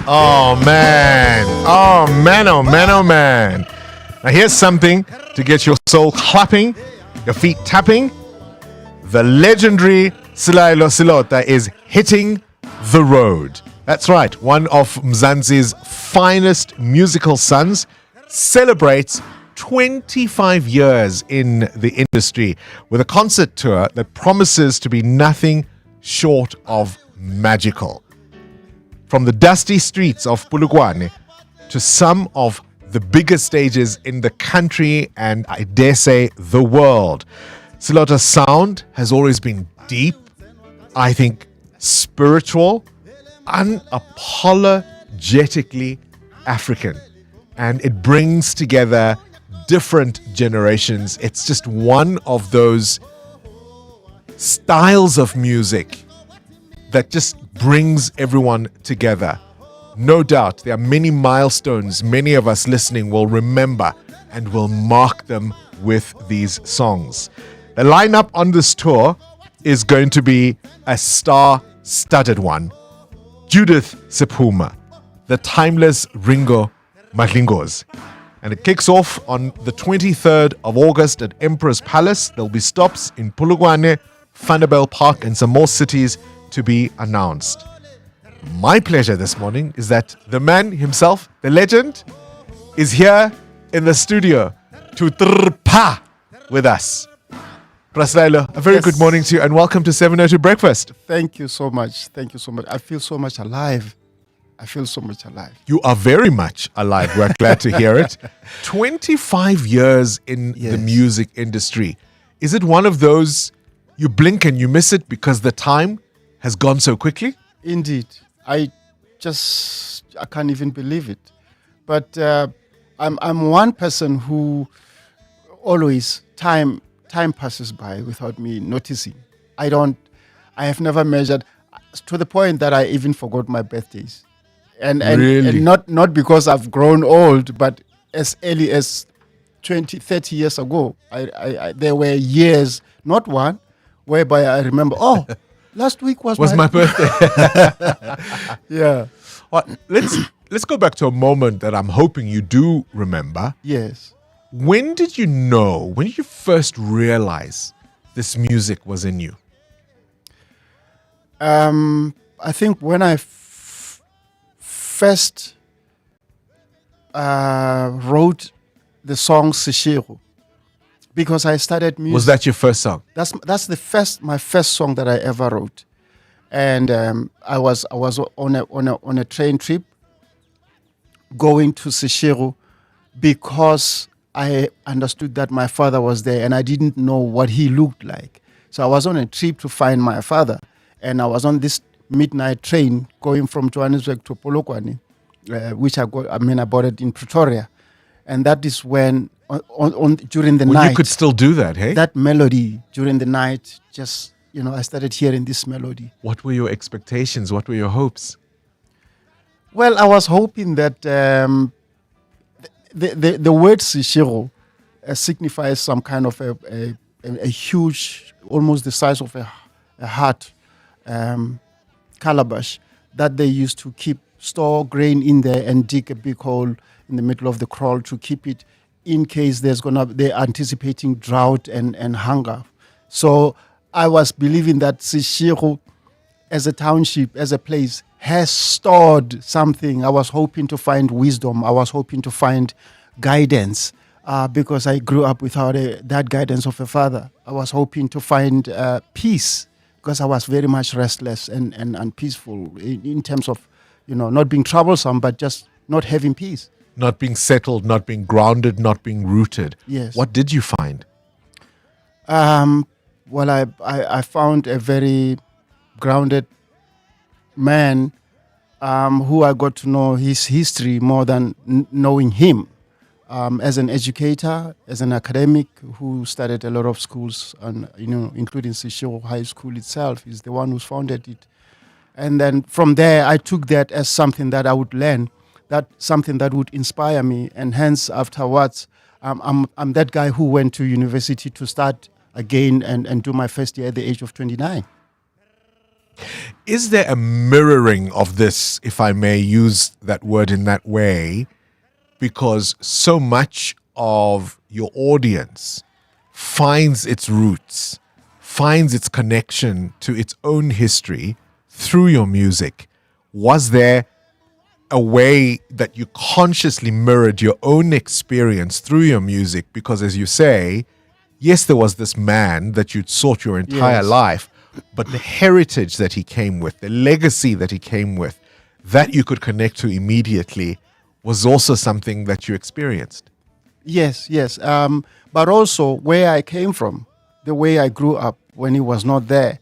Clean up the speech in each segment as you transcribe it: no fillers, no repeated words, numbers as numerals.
Oh man. Oh man, oh man, oh man. Now here's something to get your soul clapping, your feet tapping. The legendary Selaelo Selota is hitting the road. That's right, one of Mzansi's finest musical sons celebrates 25 years in the industry with a concert tour that promises to be nothing short of magical. From the dusty streets of Polokwane to some of the biggest stages in the country and I dare say the world, Selota's sound has always been deep, I think spiritual, unapologetically African. And it brings together different generations. It's just one of those styles of music that just brings everyone together. No doubt there are many milestones many of us listening will remember and will mark them with these songs. The lineup on this tour is going to be a star-studded one. Judith Sepuma, the timeless Ringo Madlingos. And it kicks off on the 23rd of August at Emperor's Palace. There'll be stops in Polokwane, Vanderbijl Park, and some more cities to be announced. My pleasure this morning is that the man himself, the legend, is here in the studio to trpa with us. Selaelo, a very good morning to you and welcome to 702 Breakfast. Thank you so much. Thank you so much. I feel so much alive. I feel so much alive. You are very much alive. We're glad to hear it. 25 years in the music industry. Is it one of those you blink and you miss it because the time has gone so quickly? Indeed. I can't even believe it. But I'm one person who always time passes by without me noticing. I have never measured to the point that I even forgot my birthdays. And not because I've grown old, but as early as 20, 30 years ago, there were years, not one, whereby I remember, last week was my birthday. Yeah. Well, let's go back to a moment that I'm hoping you do remember. Yes. When did you first realize this music was in you? I think when I first wrote the song Seshego, because I started music. Was that your first song? That's my first song that I ever wrote, and I was on a train trip going to Seshego because I understood that my father was there, and I didn't know what he looked like. So I was on a trip to find my father, and I was on this midnight train going from Johannesburg to Polokwane, which I bought it in Pretoria, and that is when during the night. You could still do that, hey? That melody during the night, just I started hearing this melody. What were your expectations? What were your hopes? Well, I was hoping that the word Seshego signifies some kind of a huge, almost the size of a heart, calabash that they used to store grain in there and dig a big hole in the middle of the kraal to keep it in case they're anticipating drought and hunger. So I was believing that Seshego as a township, as a place, has stored something. I was hoping to find wisdom. I was hoping to find guidance because I grew up without that guidance of a father. I was hoping to find peace because I was very much restless and unpeaceful in terms of, not being troublesome, but just not having peace. Not being settled, not being grounded, not being rooted. Yes. What did you find? Well, I found a very grounded man who I got to know his history more than knowing him. As an educator, as an academic who studied a lot of schools, and including Seshego High School itself, is the one who founded it. And then from there, I took that as something that I would learn, that something that would inspire me. And hence, afterwards, I'm that guy who went to university to start again and do my first year at the age of 29. Is there a mirroring of this, if I may use that word in that way? Because so much of your audience finds its roots, finds its connection to its own history through your music. Was there a way that you consciously mirrored your own experience through your music? Because as you say, yes, there was this man that you'd sought your entire Yes. life, but the heritage that he came with, the legacy that he came with, that you could connect to immediately was also something that you experienced. Yes, yes. But also where I came from, the way I grew up when he was not there.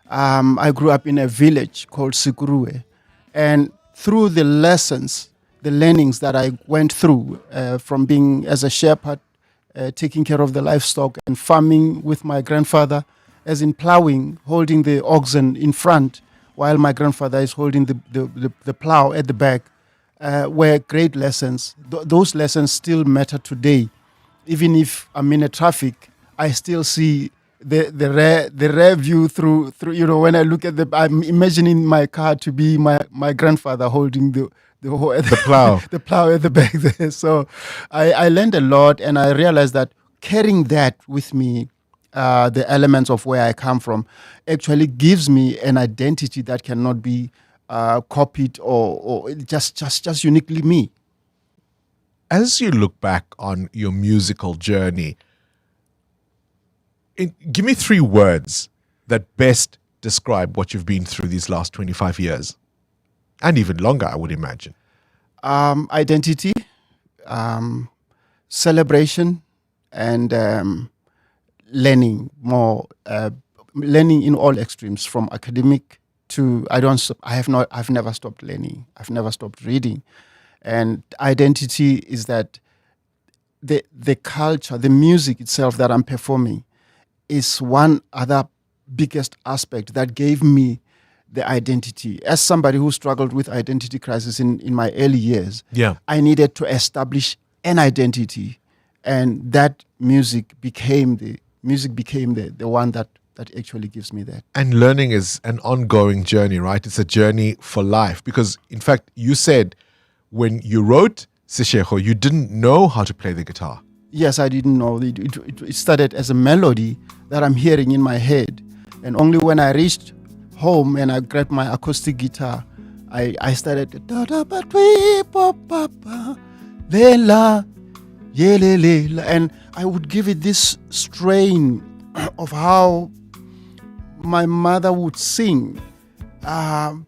I grew up in a village called Sikurue. And through the lessons, the learnings that I went through from being as a shepherd, taking care of the livestock and farming with my grandfather, as in plowing, holding the oxen in front, while my grandfather is holding the plow at the back, were great lessons. Those lessons still matter today. Even if I'm in a traffic, I still see the rare view through when I look at I'm imagining my car to be my grandfather holding the plow. the plow at the back there. So I learned a lot, and I realized that carrying that with me, the elements of where I come from, actually gives me an identity that cannot be copied or just uniquely me. As you look back on your musical journey, give me 3 words that best describe what you've been through these last 25 years. And even longer, I would imagine. Identity, celebration, and learning more. Learning in all extremes, from academic to I've never stopped learning. I've never stopped reading. And identity is that the culture, the music itself that I'm performing is one other biggest aspect that gave me the identity. As somebody who struggled with identity crisis in my early years, I needed to establish an identity, and that music became the one that actually gives me that. And learning is an ongoing journey, right? It's a journey for life. Because, in fact, you said when you wrote Seshego, you didn't know how to play the guitar. Yes, I didn't know. It started as a melody that I'm hearing in my head. And only when I reached home and I grabbed my acoustic guitar, I started and I would give it this strain of how my mother would sing. And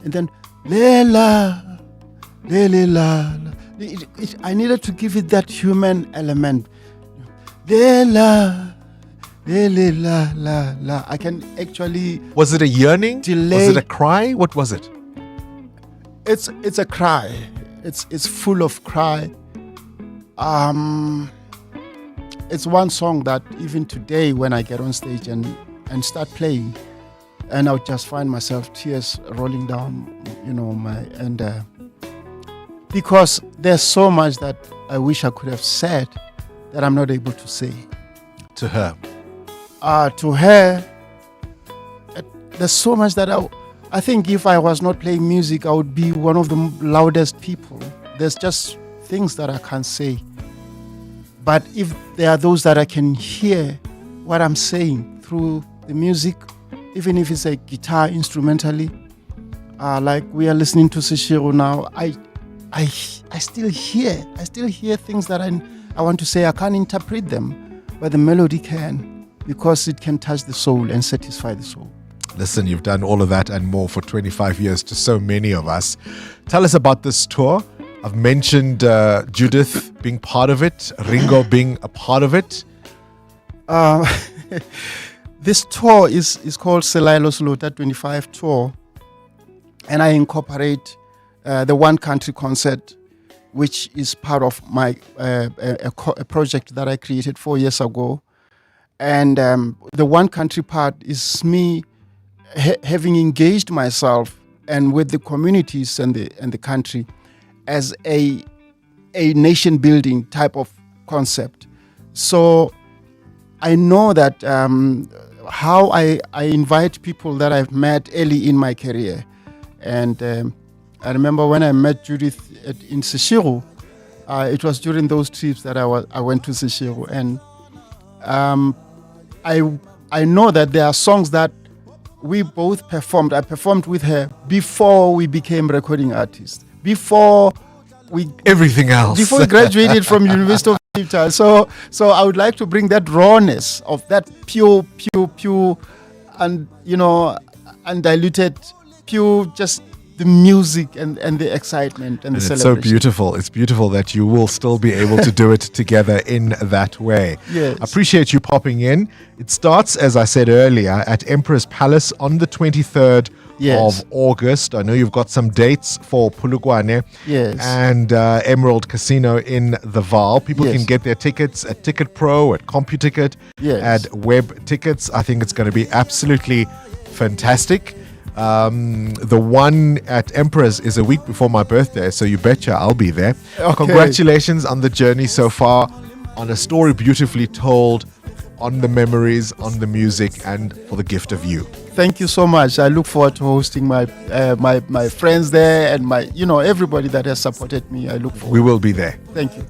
then Lela, Lela. I needed to give it that human element. Lela, Lela, la, la. I can actually. Was it a yearning? Delay. Was it a cry? What was it? It's a cry. It's full of cry. It's one song that even today, when I get on stage and start playing, and I'll just find myself tears rolling down, because there's so much that I wish I could have said that I'm not able to say. To her? To her, there's so much that I think if I was not playing music, I would be one of the loudest people. There's just things that I can't say. But if there are those that I can hear what I'm saying through the music, even if it's a guitar instrumentally, like we are listening to Seshego now, I still hear things that I want to say. I can't interpret them, but the melody can, because it can touch the soul and satisfy the soul. Listen, you've done all of that and more for 25 years to so many of us. Tell us about this tour. I've mentioned Judith being part of it, Ringo being a part of it. This tour is called Selaelo Selota 25 tour, and I incorporate the one country concert, which is part of my a project that I created 4 years ago. And the one country part is me having engaged myself and with the communities and the country as a nation building type of concept. So I know that how I invite people that I've met early in my career. And I remember when I met Judith in Seshego, it was during those trips that I went to Seshego. And I know that there are songs that we both performed. I performed with her before we became recording artists, before we graduated from University of Cape Town. So I would like to bring that rawness of that pure, and undiluted, pure, just the music and the excitement and the celebration. It's so beautiful. It's beautiful that you will still be able to do it together in that way. Yes. I appreciate you popping in. It starts, as I said earlier, at Emperor's Palace on the 23rd of August. I know you've got some dates for Polokwane and Emerald Casino in the Vaal. People can get their tickets at Ticket Pro, at CompuTicket, at Web Tickets. I think it's going to be absolutely fantastic. The one at Emperor's is a week before my birthday, so you betcha I'll be there. Okay. Congratulations on the journey so far, on a story beautifully told, on the memories, on the music, and for the gift of you. Thank you so much. I look forward to hosting my friends there and my everybody that has supported me. I look forward. We will be there. Thank you.